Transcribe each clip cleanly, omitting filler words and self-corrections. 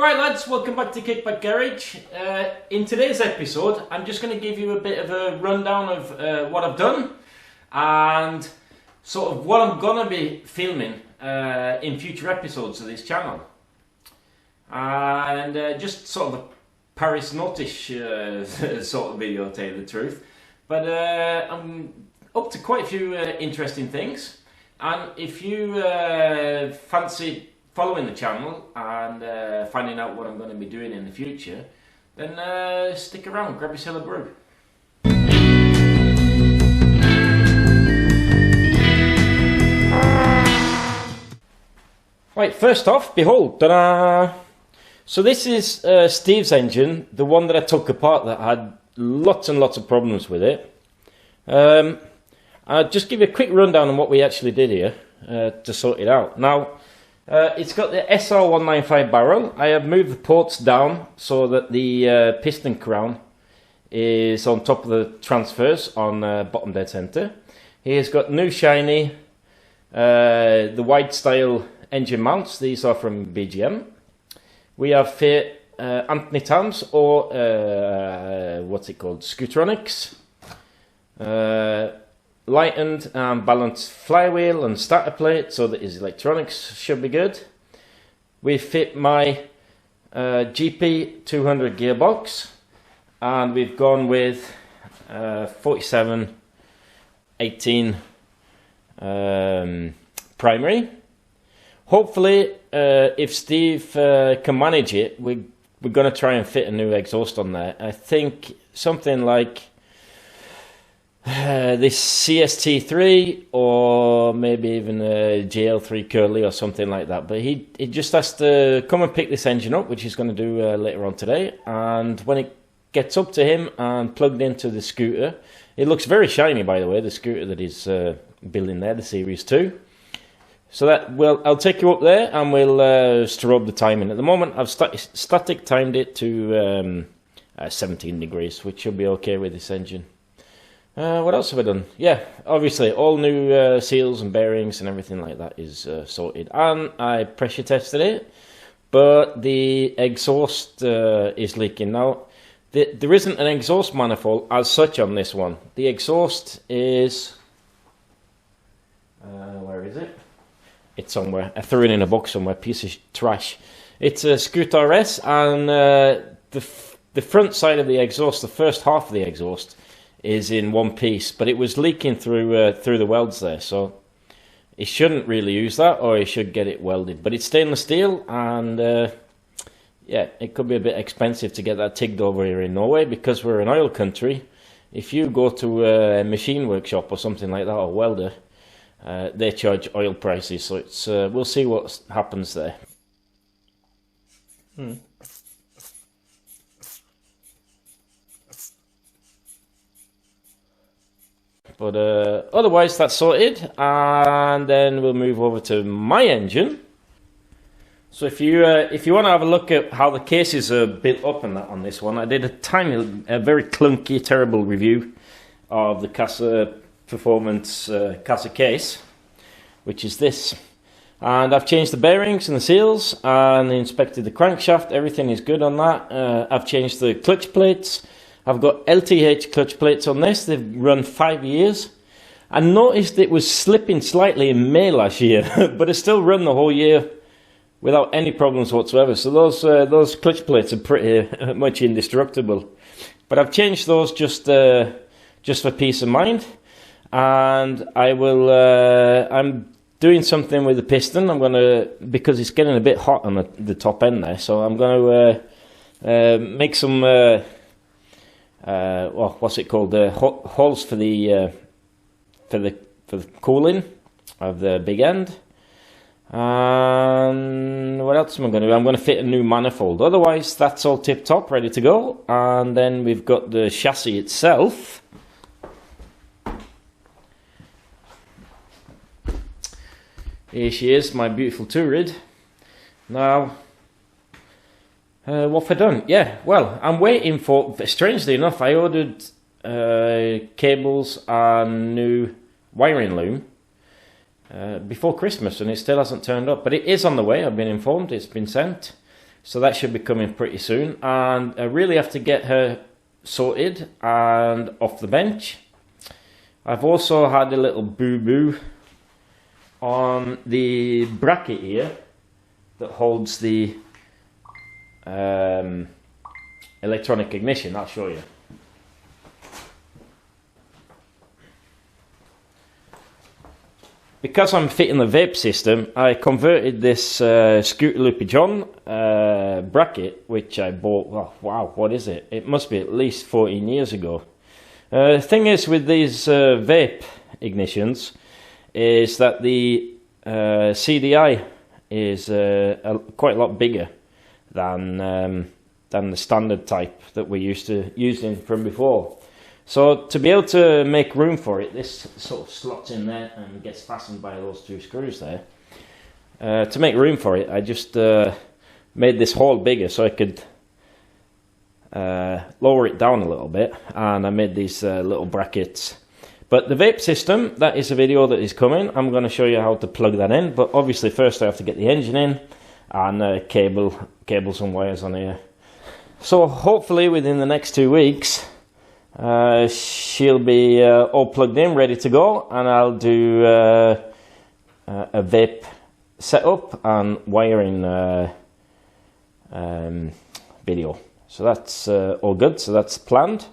Alright lads, welcome back to Kickback Garage. In today's episode, I'm just going to give you a bit of a rundown of what I've done and sort of what I'm going to be filming in future episodes of this channel. And just sort of a Paris Notish sort of video, to tell you the truth. But I'm up to quite a few interesting things. And if you fancy following the channel and finding out what I'm going to be doing in the future, then stick around, grab yourself a brew. Right, first off, behold, ta-da! So this is Steve's engine, the one that I took apart that had lots and lots of problems with it. I'll just give you a quick rundown on what we actually did here to sort it out. Now, it's got the SR195 barrel. I have moved the ports down so that the piston crown is on top of the transfers on bottom dead center. Here's got new shiny, the wide style engine mounts. These are from BGM. We have fit Anthony Tams or what's it called, Scootronics. Lightened and balanced flywheel and starter plate so that his electronics should be good. We fit my GP 200 gearbox and we've gone with 4718 primary. Hopefully if Steve can manage it, we're going to try and fit a new exhaust on there. I think something like this CST3 or maybe even a JL3 Curly or something like that, but he just has to come and pick this engine up, which he's going to do later on today. And when it gets up to him and plugged into the scooter, it looks very shiny, by the way, the scooter that he's building there, the Series 2. So that I'll take you up there and we'll strobe the timing. At the moment I've static timed it to 17 degrees, which should be okay with this engine. What else have I done? Yeah, obviously all new seals and bearings and everything like that is sorted. And I pressure tested it, but the exhaust is leaking. Now, there isn't an exhaust manifold as such on this one. The exhaust is... where is it? It's somewhere. I threw it in a box somewhere, piece of trash. It's a Scooter S, and the front side of the exhaust, the first half of the exhaust, is in one piece, but it was leaking through the welds there, so it shouldn't really use that, or it should get it welded. But it's stainless steel, and yeah, it could be a bit expensive to get that tigged over here in Norway, because we're an oil country. If you go to a machine workshop or something like that, or welder, they charge oil prices, so it's we'll see what happens there. But otherwise that's sorted, and then we'll move over to my engine. So if you want to have a look at how the cases are built up and that on this one, I did a very clunky, terrible review of the Casa Performance Casa case, which is this. And I've changed the bearings and the seals and inspected the crankshaft. Everything is good on that. I've changed the clutch plates. I've got LTH clutch plates on this. They've run 5 years. I noticed it was slipping slightly in May last year, but it still run the whole year without any problems whatsoever. So those clutch plates are pretty much indestructible. But I've changed those just for peace of mind. And I will. I'm doing something with the piston. I'm gonna, because it's getting a bit hot on the top end there. So I'm going to make some. Well, what's it called? Holes for the cooling of the big end. And what else am I going to do? I'm going to fit a new manifold. Otherwise, that's all tip top, ready to go. And then we've got the chassis itself. Here she is, my beautiful Tourid. Now, what have I done? Yeah, well, I'm waiting for, strangely enough, I ordered cables and new wiring loom before Christmas, and it still hasn't turned up. But it is on the way, I've been informed, it's been sent. So that should be coming pretty soon, and I really have to get her sorted and off the bench. I've also had a little boo-boo on the bracket here that holds the electronic ignition. I'll show you. Because I'm fitting the vape system, I converted this Scooter Loopy John bracket, which I bought, oh, wow, what is it? It must be at least 14 years ago. The thing is with these vape ignitions is that the CDI is quite a lot bigger than the standard type that we're used to using from before. So to be able to make room for it, this sort of slots in there and gets fastened by those two screws there. To make room for it, I just made this hole bigger so I could lower it down a little bit, and I made these little brackets. But the vape system, that is a video that is coming. I'm going to show you how to plug that in, but obviously first I have to get the engine in and cables and wires on here. So hopefully within the next 2 weeks she'll be all plugged in, ready to go, and I'll do a vape setup and wiring video. So that's all good, so that's planned.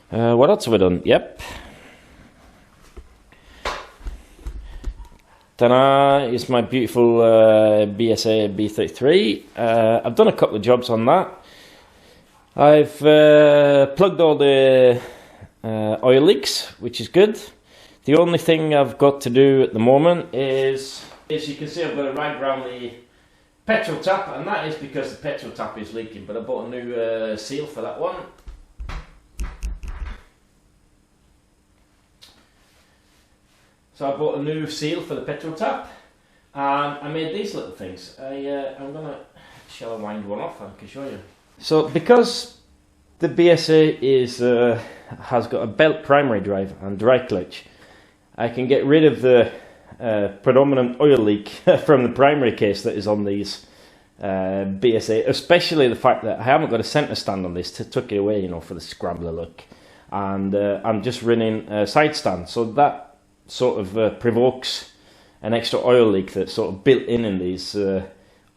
What else have I done? Yep. Ta-da, is my beautiful BSA B33. I've done a couple of jobs on that. I've plugged all the oil leaks, which is good. The only thing I've got to do at the moment is, as you can see, I've got to rag around the petrol tap, and that is because the petrol tap is leaking, but I bought a new seal for that one. So I bought a new seal for the petrol tap, and I made these little things. I'm gonna, shall I wind one off? I can show you. So because the BSA is has got a belt primary drive and dry clutch, I can get rid of the predominant oil leak from the primary case that is on these BSA, especially the fact that I haven't got a centre stand on this to tuck it away, you know, for the scrambler look, and I'm just running a side stand, so that sort of provokes an extra oil leak that's sort of built in these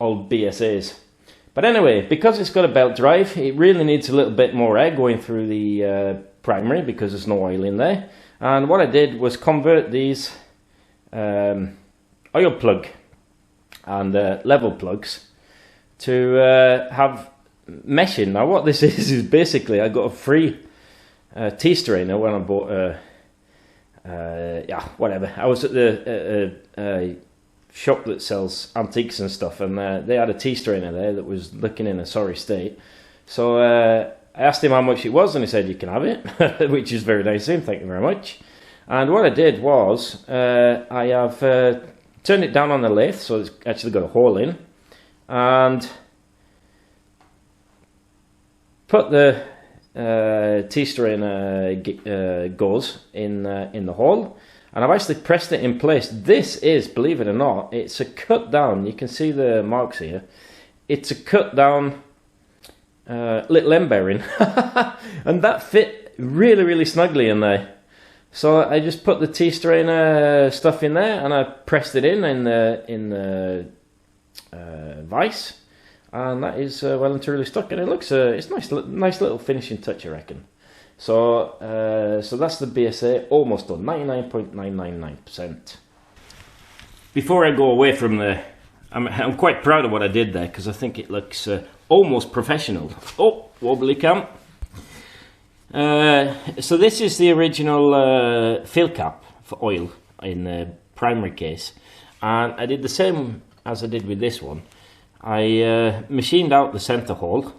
old BSAs. But anyway, because it's got a belt drive, it really needs a little bit more air going through the primary because there's no oil in there. And what I did was convert these oil plug and level plugs to have meshing. Now what this is basically I got a free T-strainer when I bought yeah, whatever. I was at the shop that sells antiques and stuff, and they had a T-strainer there that was looking in a sorry state. So I asked him how much it was, and he said you can have it, which is very nice of him, thank you very much. And what I did was I have turned it down on the lathe, so it's actually got a hole in, and put the T-strainer goes in the hole, and I've actually pressed it in place. This is, believe it or not, it's a cut down. You can see the marks here. It's a cut down little end bearing, and that fit really, really snugly in there. So I just put the T-strainer stuff in there, and I pressed it in the vise, and that is well and truly stuck. And it looks it's nice little finishing touch, I reckon. So so that's the BSA, almost done, 99.999%. Before I go away from the, I'm quite proud of what I did there, because I think it looks almost professional. Oh, wobbly cam. So this is the original fill cap for oil in the primary case, and I did the same as I did with this one. I machined out the center hole,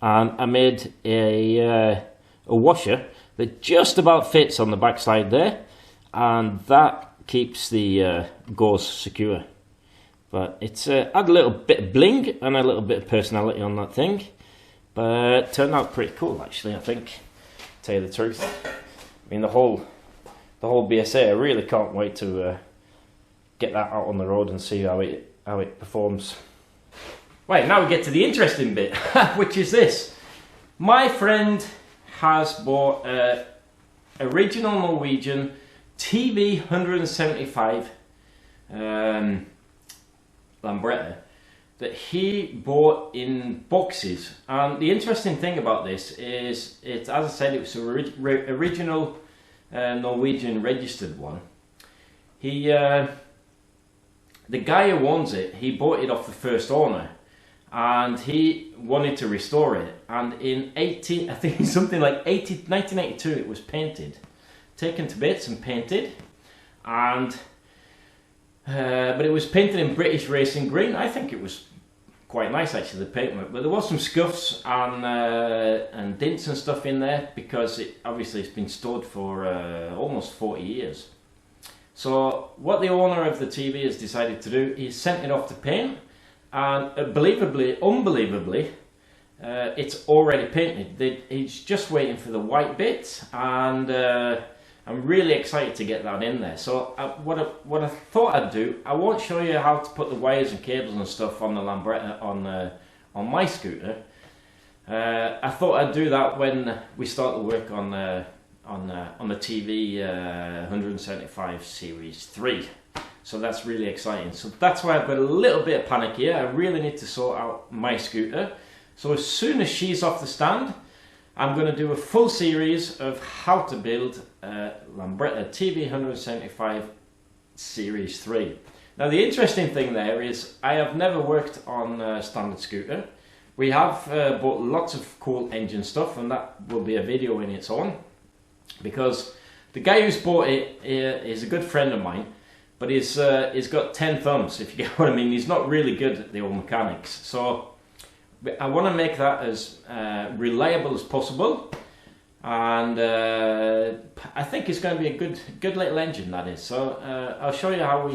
and I made a washer that just about fits on the back side there, and that keeps the gauze secure. But it's had a little bit of bling and a little bit of personality on that thing, but it turned out pretty cool actually, I think, to tell you the truth. I mean, the whole BSA, I really can't wait to get that out on the road and see how it performs. Right, now we get to the interesting bit, which is this. My friend has bought a original Norwegian TV 175 Lambretta that he bought in boxes. And the interesting thing about this is, as I said, it was an original Norwegian registered one. The guy who owns it, he bought it off the first owner, and he wanted to restore it. And in 1982, it was painted, taken to bits and painted, and but it was painted in British racing green. I think it was quite nice actually, the paint, but there was some scuffs and dents and stuff in there because obviously it's been stored for almost 40 years. So what the owner of the TV has decided to do is sent it off to paint, and unbelievably, it's already painted. He's just waiting for the white bits, and I'm really excited to get that in there. So what I thought I'd do, I won't show you how to put the wires and cables and stuff on the Lambretta on my scooter. I thought I'd do that when we start the work on the TV 175 Series 3. So that's really exciting. So that's why I've got a little bit of panic here. I really need to sort out my scooter. So as soon as she's off the stand, I'm going to do a full series of how to build Lambretta TV 175 Series 3. Now the interesting thing there is I have never worked on a standard scooter. We have bought lots of cool engine stuff, and that will be a video in its own, because the guy who's bought it is a good friend of mine, but he's got 10 thumbs, if you get what I mean. He's not really good at the old mechanics. So I want to make that as reliable as possible, and I think it's going to be a good little engine, that is. So I'll show you how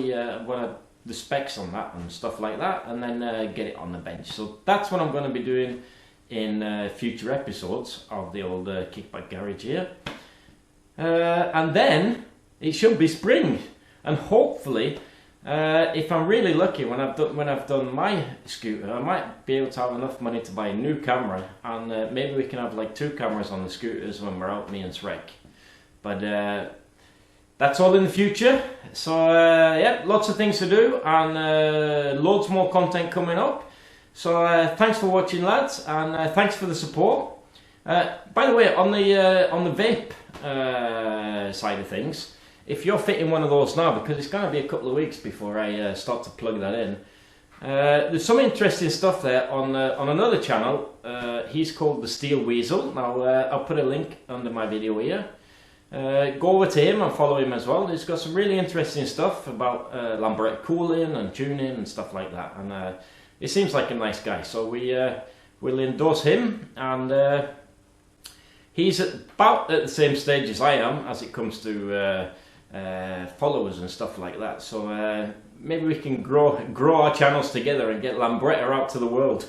the specs on that and stuff like that, and then get it on the bench. So that's what I'm going to be doing in future episodes of the old Kickback Garage here, and then it should be spring, and hopefully, if I'm really lucky, when I've done my scooter, I might be able to have enough money to buy a new camera, and maybe we can have like 2 cameras on the scooters when we're out, me and Shrek. But that's all in the future. So yeah, lots of things to do, and loads more content coming up. So thanks for watching, lads, and thanks for the support. By the way, on the vape side of things, if you're fitting one of those now, because it's going to be a couple of weeks before I start to plug that in, there's some interesting stuff there on another channel. He's called the Steel Weasel. Now I'll put a link under my video here. Go over to him and follow him as well. He's got some really interesting stuff about Lambretta cooling and tuning and stuff like that, and he seems like a nice guy, so we'll endorse him. And he's about at the same stage as I am as it comes to followers and stuff like that. So maybe we can grow our channels together and get Lambretta out to the world.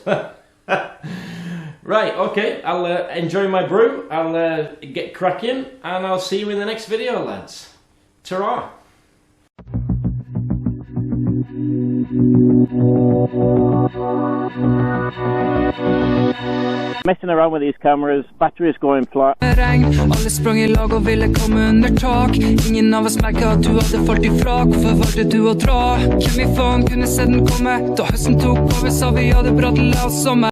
Right, okay, I'll enjoy my brew, I'll get cracking, and I'll see you in the next video, lads. Ta-ra! Messing around with these cameras, batteries going flat. Alle sprang I lag og ville komme under tak. Ingen av oss merket at du hadde fart I frak. Hvorfor valgte du å dra? Hvem I faen kunne se den komme? Da høsten tok over, sa vi hadde bra til la oss sommer.